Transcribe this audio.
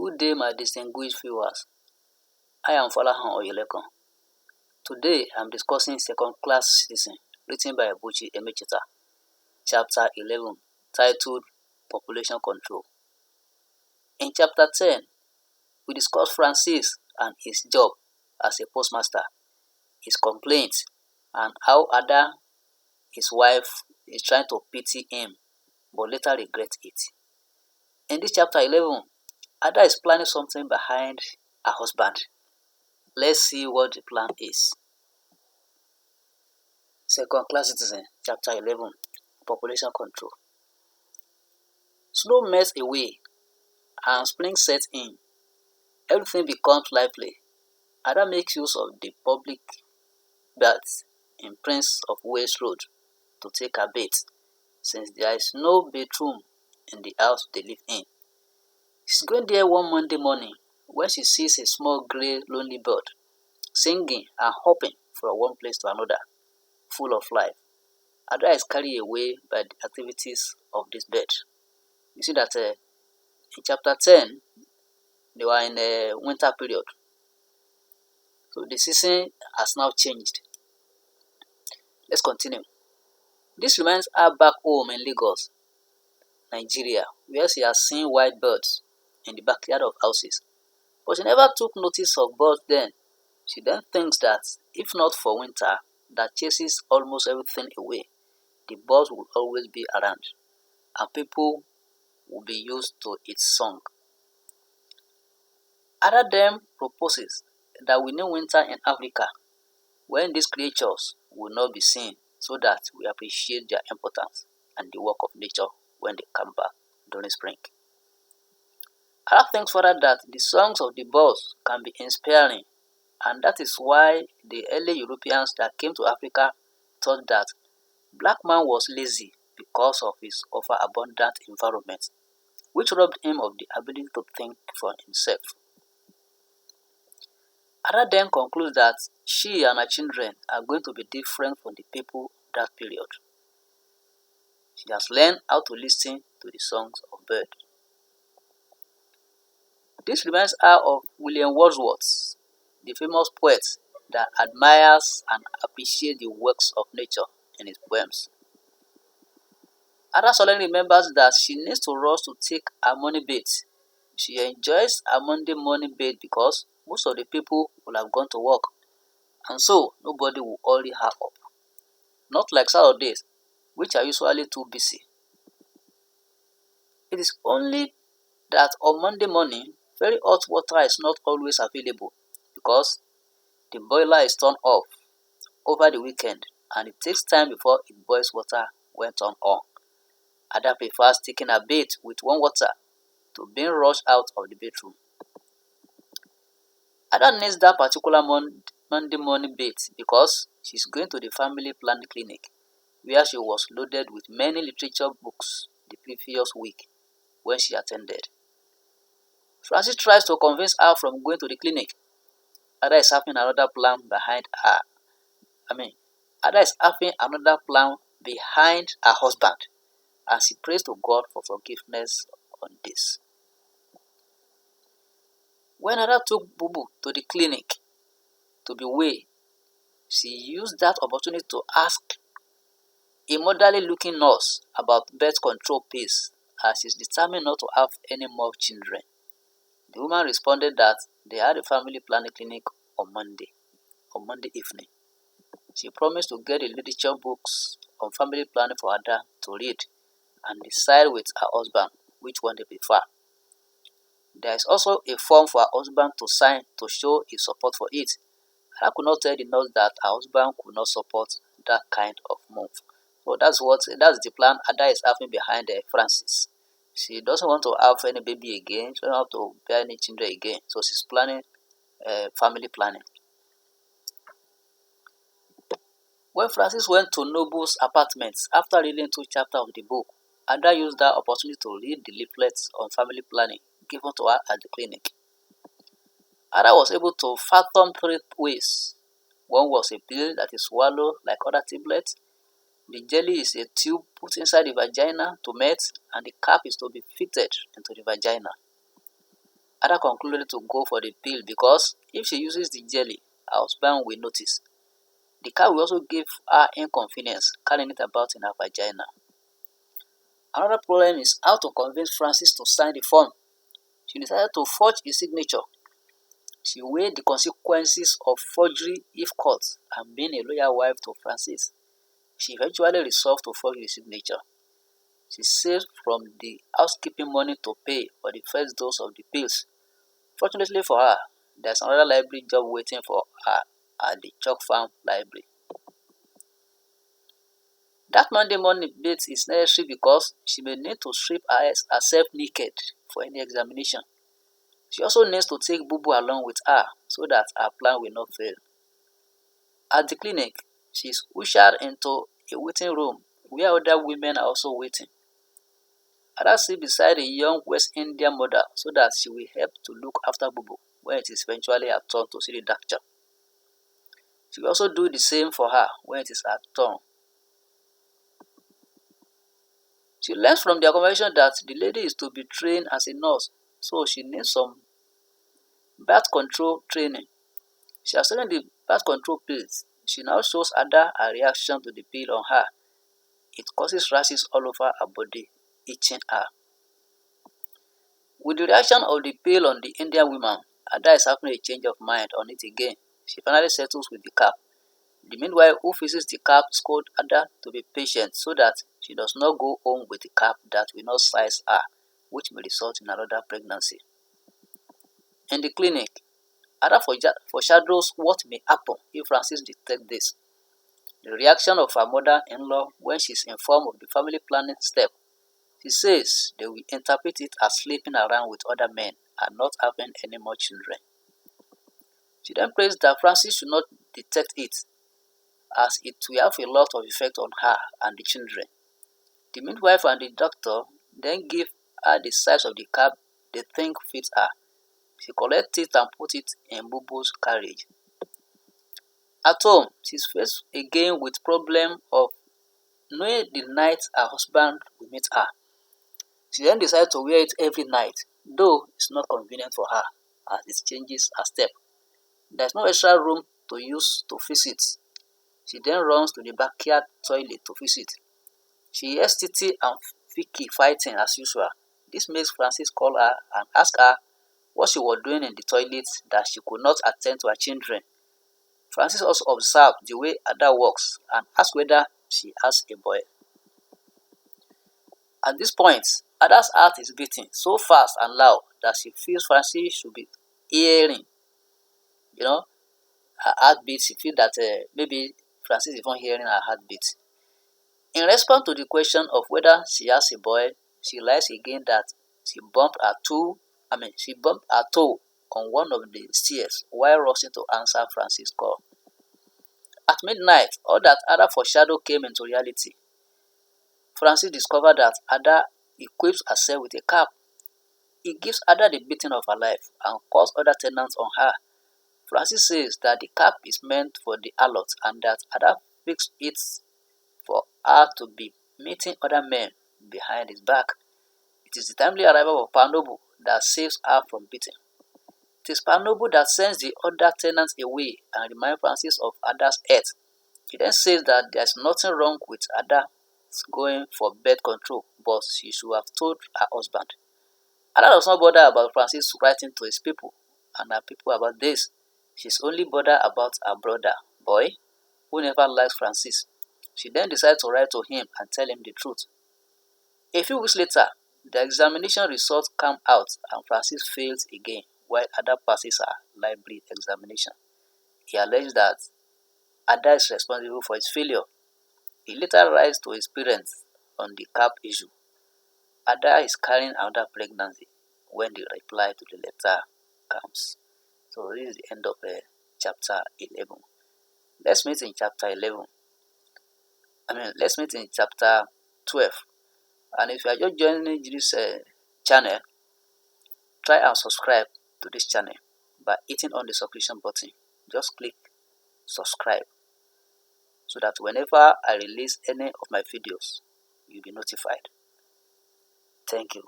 Good day, my distinguished viewers. I am Falahan Oyelekon. Today, I'm discussing Second Class Citizen, written by Buchi Emecheta, Chapter 11, titled Population Control. In Chapter 10, we discuss Francis and his job as a postmaster, his complaints, and how Ada, his wife, is trying to pity him, but later regrets it. In this Chapter 11, Ada is planning something behind her husband. Let's see what the plan is. Second Class Citizen, Chapter 11, Population Control. Snow melts away and spring sets in. Everything becomes lively. Ada makes use of the public baths in Prince of Wales Road to take her bath, since there is no bathroom in the house they live in. She's going there one Monday morning when she sees a small grey lonely bird singing and hopping from one place to another, full of life. Ada is carried away by the activities of this bird. You see that in Chapter 10, they were in a winter period. So the season has now changed. Let's continue. This reminds her back home in Lagos, Nigeria, where she has seen white birds in the backyard of houses. But she never took notice of birds then. She then thinks that if not for winter that chases almost everything away, the birds will always be around, and people will be used to its song. Ada then proposes that we need winter in Africa, when these creatures will not be seen, so that we appreciate their importance and the work of nature when they come back during spring. Ada thinks further that the songs of the birds can be inspiring, and that is why the early Europeans that came to Africa thought that black man was lazy because of his overabundant environment, which robbed him of the ability to think for himself. Ada then concludes that she and her children are going to be different from the people of that period. She has learned how to listen to the songs of birds. This reminds her of William Wordsworth, the famous poet that admires and appreciates the works of nature in his poems. Ada suddenly remembers that she needs to rush to take her morning bath. She enjoys her Monday morning bath because most of the people will have gone to work, and so nobody will hurry her up. Not like Saturdays, which are usually too busy. It is only that on Monday morning, very hot water is not always available because the boiler is turned off over the weekend, and it takes time before it boils water when turned on. Ada prefers taking a bath with warm water to being rushed out of the bedroom. Ada needs that particular Monday morning bath because she's going to the family planning clinic, where she was loaded with many literature books the previous week when she attended. Francis tries to convince her from going to the clinic. Ada is having another plan behind her. Ada is having another plan behind her husband, and she prays to God for forgiveness on this. When Ada took Bubu to the clinic to be weighed, she used that opportunity to ask a motherly looking nurse about birth control pills, as she is determined not to have any more children. The woman responded that they had a family planning clinic on Monday evening. She promised to get the literature books on family planning for Ada to read and decide with her husband which one they prefer. There is also a form for her husband to sign to show his support for it. Ada could not tell the nurse that her husband could not support that kind of move. So that's the plan Ada is having behind Francis. She doesn't want to have any baby again. She doesn't want to bear any children again. So she's planning family planning. When Francis went to Noble's apartment after reading 2 chapters of the book, Ada used that opportunity to read the leaflets on family planning given to her at the clinic. Ada was able to fathom 3 ways. One was a pill that is swallowed like other tablets. The jelly is a tube put inside the vagina to melt, and the cap is to be fitted into the vagina. Ada concluded to go for the pill because if she uses the jelly, her husband will notice. The cat will also give her inconvenience carrying it about in her vagina. Another problem is how to convince Francis to sign the form. She decided to forge his signature. She weighed the consequences of forgery if caught and being a loyal wife to Francis. She eventually resolved to forge his signature. She saved from the housekeeping money to pay for the first dose of the pills. Fortunately for her, there's another library job waiting for her at the Chalk Farm Library. That Monday morning bath is necessary because she may need to strip herself naked for any examination. She also needs to take Bubu along with her so that her plan will not fail. At the clinic, she is ushered into a waiting room where other women are also waiting. Ada sits beside a young West Indian mother so that she will help to look after Bubu when it is eventually her turn to see the doctor. She will also do the same for her when it is her turn. She learns from their conversation that the lady is to be trained as a nurse, so she needs some birth control training. She has taken the birth control pills. She now shows Ada a reaction to the pill on her. It causes rashes all over her body, itching her. With the reaction of the pill on the Indian woman, Ada is having a change of mind on it again. She finally settles with the cap. The midwife who visits the cap scolds Ada to be patient so that she does not go home with a cap that will not size her, which may result in another pregnancy. In the clinic, Ada foreshadows what may happen if Francis detects this. The reaction of her mother-in-law when she is informed of the family planning step. She says they will interpret it as sleeping around with other men and not having any more children. She then prays that Francis should not detect it, as it will have a lot of effect on her and the children. The midwife and the doctor then give her the size of the cap they think fits her. She collects it and puts it in Bubu's carriage. At home, she is faced again with problem of knowing the night her husband will meet her. She then decides to wear it every night, though it's not convenient for her as it changes her step. There's no extra room to use to fix it. She then runs to the backyard toilet to fix it. She hears Titi and Vicky fighting as usual. This makes Francis call her and ask her what she was doing in the toilet that she could not attend to her children. Francis also observed the way Ada walks and asks whether she has a boy. At this point, Ada's heart is beating so fast and loud that she feels Francis should be hearing. Her heartbeat. She feels that maybe Francis is even hearing her heartbeat. In response to the question of whether she has a boy, she lies again that she bumped her toe on one of the stairs while rushing to answer Francis' call. At midnight, all that Ada foreshadowed came into reality. Francis discovered that Ada equips herself with a cap. He gives Ada the beating of her life and calls other tenants on her. Francis says that the cap is meant for the harlot and that Ada fixed it for her to be meeting other men behind his back. It is the timely arrival of Panobu that saves her from beating. It is Panobu that sends the other tenants away and reminds Francis of Ada's health. He then says that there's nothing wrong with Ada going for birth control, but she should have told her husband. Ada does not bother about Francis writing to his people and her people about this. She's only bothered about her brother, boy, who never likes Francis. She then decides to write to him and tell him the truth. A few weeks later, the examination results come out and Francis fails again while Ada passes her library examination. He alleges that Ada is responsible for his failure. He later writes to his parents on the cap issue. Ada is carrying another pregnancy when the reply to the letter comes. So this is the end of chapter 11. Let's meet in chapter 11. Let's meet in chapter 12. And if you are just joining this channel, try and subscribe to this channel by hitting on the subscription button. Just click subscribe so that whenever I release any of my videos, you'll be notified. Thank you.